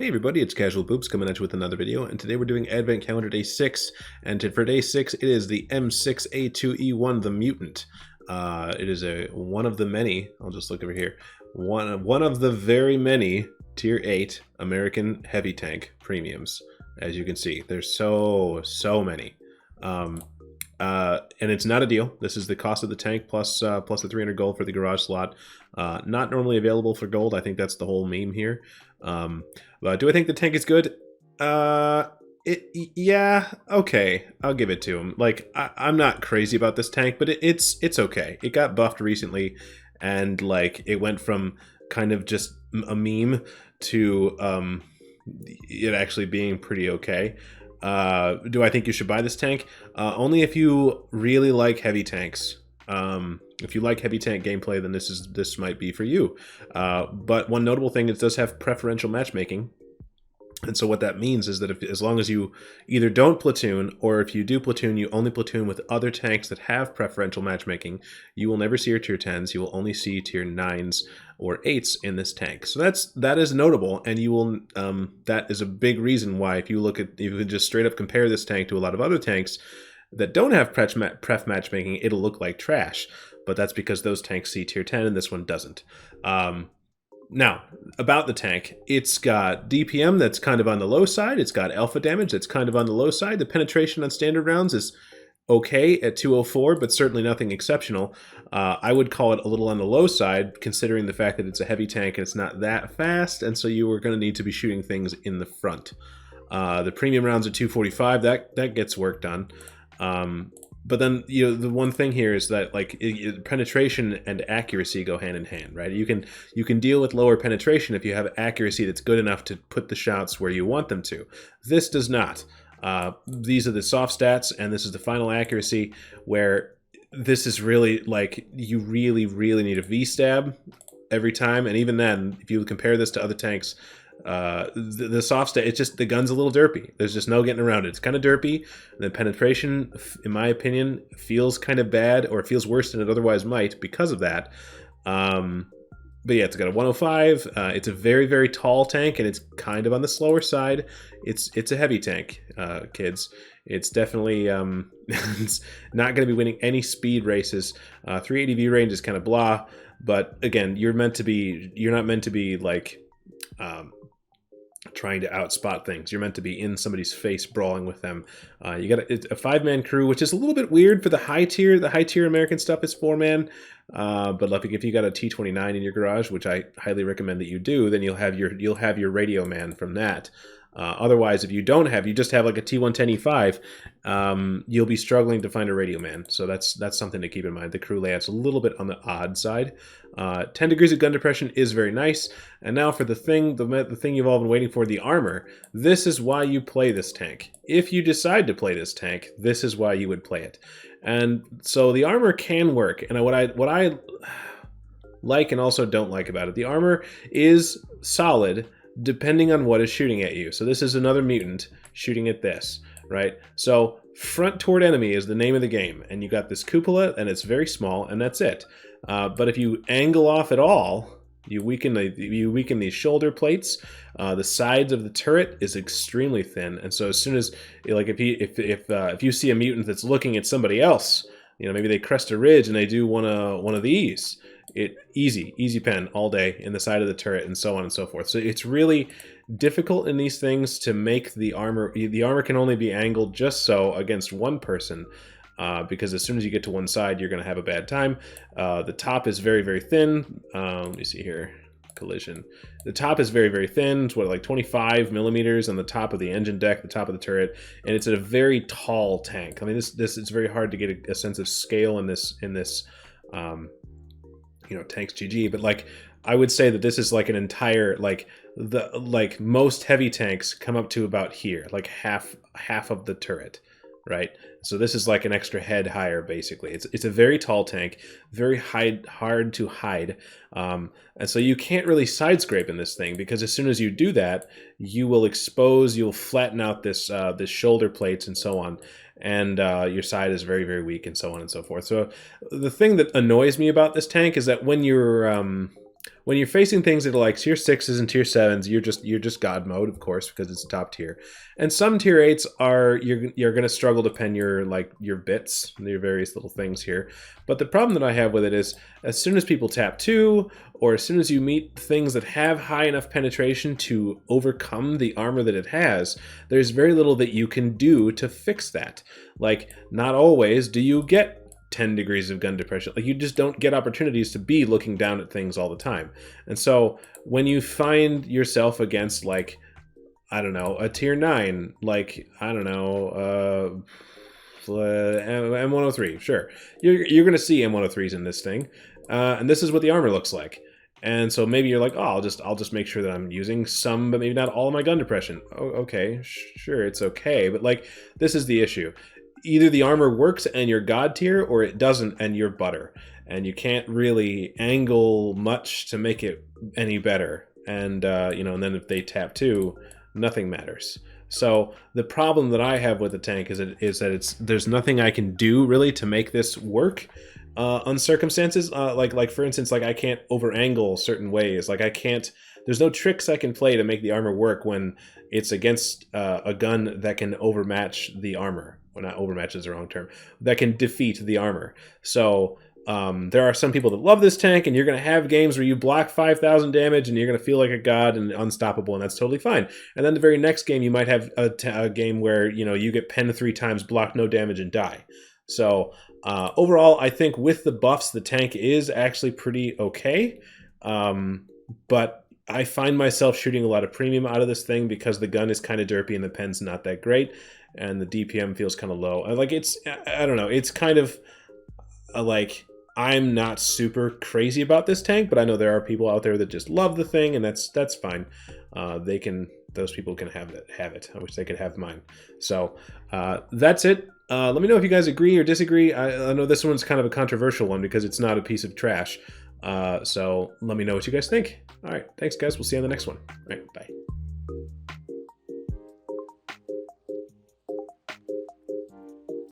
Hey everybody, it's Casual Boops coming at you with another video, and today we're doing Advent Calendar Day 6, and for Day 6 it is the M6A2E1, the Mutant. It is one of the many, I'll just look over here, one of the very many Tier 8 American heavy tank premiums. As you can see, there's so many. And it's not a deal. This is the cost of the tank plus the 300 gold for the garage slot. Not normally available for gold. I think that's the whole meme here. But do I think the tank is good? Yeah, okay, I'll give it to him. Like, I'm not crazy about this tank, but it's okay. It got buffed recently, and like it went from kind of just a meme to it actually being pretty okay. Do I think you should buy this tank? Only if you really like heavy tanks. If you like heavy tank gameplay, then this might be for you. But one notable thing, it does have preferential matchmaking. And so what that means is that as long as you either don't platoon, or if you do platoon, you only platoon with other tanks that have preferential matchmaking, you will never see your tier 10s. You will only see tier 9s or 8s in this tank. So that is notable, and you will that is a big reason why if you just straight up compare this tank to a lot of other tanks that don't have pref matchmaking, it'll look like trash. But that's because those tanks see tier 10 and this one doesn't. Now, about the tank, it's got DPM that's kind of on the low side. It's got alpha damage that's kind of on the low side. The penetration on standard rounds is okay at 204, but certainly nothing exceptional. I would call it a little on the low side, considering the fact that it's a heavy tank and it's not that fast, and so you are going to need to be shooting things in the front. The premium rounds at 245, that gets work done. But then, you know, the one thing here is that like penetration and accuracy go hand in hand, right? You can deal with lower penetration if you have accuracy that's good enough to put the shots where you want them to. This does not. These are the soft stats, and this is the final accuracy, where this is really like you really need a V-stab every time, and even then, if you compare this to other tanks, the soft stat, it's just the gun's a little derpy. There's just no getting around it. It's kind of derpy. The penetration, in my opinion, feels kind of bad, or it feels worse than it otherwise might because of that. But yeah, it's got a 105. It's a very tall tank, and it's kind of on the slower side. It's a heavy tank, kids. It's definitely it's not going to be winning any speed races. 380 V range is kind of blah, but again, you're not meant to be like trying to outspot things. You're meant to be in somebody's face brawling with them. You got a 5-man crew, which is a little bit weird for the high tier. The high tier American stuff is 4-man. But like if you got a T29 in your garage, which I highly recommend that you do, then you'll have your radio man from that. Otherwise, if you just have like a T110E5, you'll be struggling to find a radio man. So that's something to keep in mind. The crew layout's a little bit on the odd side. 10 degrees of gun depression is very nice. And now for the thing you've all been waiting for, the armor. This is why you play this tank. If you decide to play this tank, this is why you would play it. And so the armor can work. And what I like and also don't like about it, the armor is solid depending on what is shooting at you. So this is another mutant shooting at this, right? So front toward enemy is the name of the game, and you got this cupola, and it's very small, and that's it. But if you angle off at all, you weaken these shoulder plates. The sides of the turret is extremely thin, and so as soon as, like, if you see a mutant that's looking at somebody else, you know, maybe they crest a ridge and they do one of these. Easy pen all day in the side of the turret, and so on and so forth. So it's really difficult in these things to make the armor. The armor can only be angled just so against one person, because as soon as you get to one side, you're going to have a bad time. The top is very thin. Let me see here. Collision. The top is very thin. It's like 25 millimeters on the top of the engine deck, the top of the turret, and it's a very tall tank. I mean, this it's very hard to get a sense of scale in this. You know, tanks GG, but like I would say that this is like an entire, like most heavy tanks come up to about here, like half of the turret, right? So this is like an extra head higher, basically. It's a very tall tank, very hard to hide, and so you can't really side scrape in this thing, because as soon as you do that, you'll flatten out this shoulder plates and so on. And your side is very weak, and so on and so forth. So the thing that annoys me about this tank is that when you're when you're facing things that are like tier 6s and tier 7s, you're just god mode, of course, because it's top tier. And some tier 8s are you're going to struggle to pen your bits, your various little things here. But the problem that I have with it is as soon as people tap 2, or as soon as you meet things that have high enough penetration to overcome the armor that it has, there's very little that you can do to fix that. Like, not always do you get 10 degrees of gun depression. Like, you just don't get opportunities to be looking down at things all the time. And so when you find yourself against, like, I don't know, a tier 9, like, I don't know, M103, sure. You're going to see M103s in this thing. And this is what the armor looks like. And so maybe you're like, oh, I'll just make sure that I'm using some, but maybe not all of my gun depression. Oh, okay, sure, it's okay. But, like, this is the issue. Either the armor works and you're god tier, or it doesn't and you're butter. And you can't really angle much to make it any better. And, you know, and then if they tap 2, nothing matters. So the problem that I have with the tank is that there's nothing I can do really to make this work on circumstances. Like for instance, like I can't over angle certain ways. Like there's no tricks I can play to make the armor work when it's against a gun that can overmatch the armor. Well, not overmatch is the wrong term. That can defeat the armor. So there are some people that love this tank, and you're going to have games where you block 5,000 damage, and you're going to feel like a god and unstoppable, and that's totally fine. And then the very next game, you might have a game where, you know, you get penned 3 times, block no damage, and die. So overall, I think with the buffs, the tank is actually pretty okay. But I find myself shooting a lot of premium out of this thing because the gun is kind of derpy and the pen's not that great, and the DPM feels kind of low. Like, I don't know, it's kind of like, I'm not super crazy about this tank, but I know there are people out there that just love the thing, and that's fine. Those people can have it. I wish they could have mine. So that's it. Let me know if you guys agree or disagree. I know this one's kind of a controversial one because it's not a piece of trash. So let me know what you guys think. All right, thanks guys. We'll see you on the next one. All right.